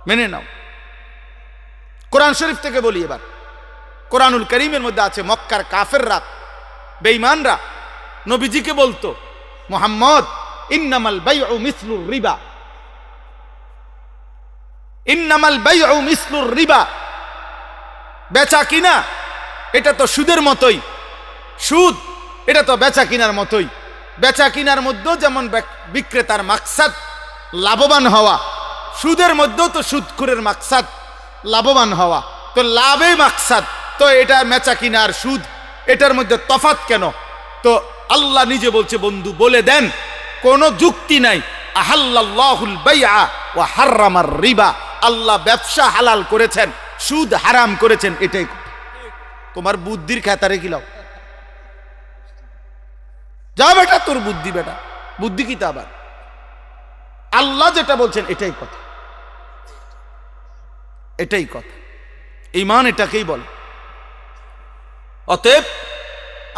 মেনে নাও। কোরআন শরীফ থেকে বলি এবার, কোরআনুল করিমের মধ্যে আছে মক্কার কাফেররা, বেঈমানরা নবীজিকে বলতো, মুহাম্মদ ইন্নামাল বাইউ মিসলুর রিবা, ইন্নামাল বাইউ মিসলুর রিবা, বেচা কিনা এটা তো সুদের মতোই, সুদ এটা তো বেচা কিনার মতোই। বেচা কিনার মধ্যেও যেমন বিক্রেতার মাকসাদ লাভবান হওয়া, সুদের মধ্যেও তো সুদখোরের মাকসাদ লাভবান হওয়া, তো লাভে মাকসাদ, তো এটা বেচা কিনার সুদ এটার মধ্যে তফাৎ কেন? তো আল্লাহ নিজে বলছে, বন্ধু বলে দেন, কোনো যুক্তি নাই। আহাল্লাল্লাহুল বাইআ ওয়া হাররামার রিবা, আল্লাহ ব্যবসা হালাল করেছেন, সুদ হারাম করেছেন, এটাই। তোমার বুদ্ধির খাতারে গিলাও, যা বেটা তোর বুদ্ধি, বেটা বুদ্ধি কি তা আবার? আল্লাহ যেটা বলছেন এটাই কথা, এটাই কথা। ঈমান এটাকেই বলে। অতএব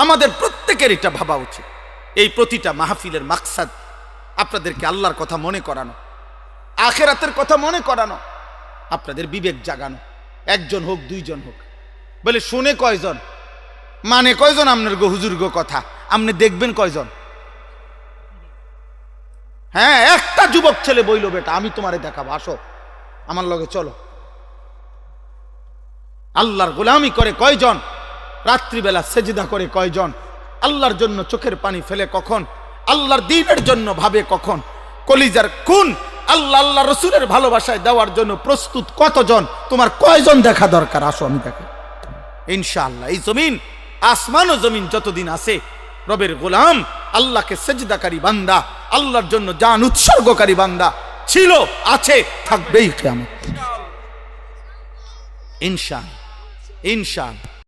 আমাদের প্রত্যেকের এটা ভাবা উচিত। এই প্রতিটা মাহফিলের মাকসাদ আপনাদেরকে আল্লাহর কথা মনে করানো, আখিরাতের কথা মনে করানো, আপনাদের বিবেক জাগানো। একজন হোক, দুইজন হোক, বলে শুনে কয়জন, মানে কয়জন আপনার গো হুজুর গো কথা, আপনি দেখবেন কয়জন? হ্যাঁ, একটা যুবক ছেলে বইল, বেটা আমি তোমারে দেখাবো, আসো আমার লগে চলো। আল্লাহর গোলামি করে কয়জন? রাত্রিবেলা সেজদা করে কয়জন? আল্লাহর জন্য চোখের পানি ফেলে কখন? আল্লাহর দ্বীনের জন্য ভাবে কখন? কলিজার খুন আল্লাহ আল্লাহ রসুলের ভালোবাসায় দেওয়ার জন্য প্রস্তুত কতজন? তোমার কয়জন দেখা দরকার? আসো আমি দেখো। ইনশাআল্লাহ এই জমিন, আসমান ও জমিন যতদিন আছে, রবের গোলাম, আল্লাহকে সেজদাকারী বান্দা, আল্লাহর জন্য জান উৎসর্গকারী বান্দা ছিল, আছে, থাকবেই কিয়ামত। ইনশাআল্লাহ, ইনশাআল্লাহ।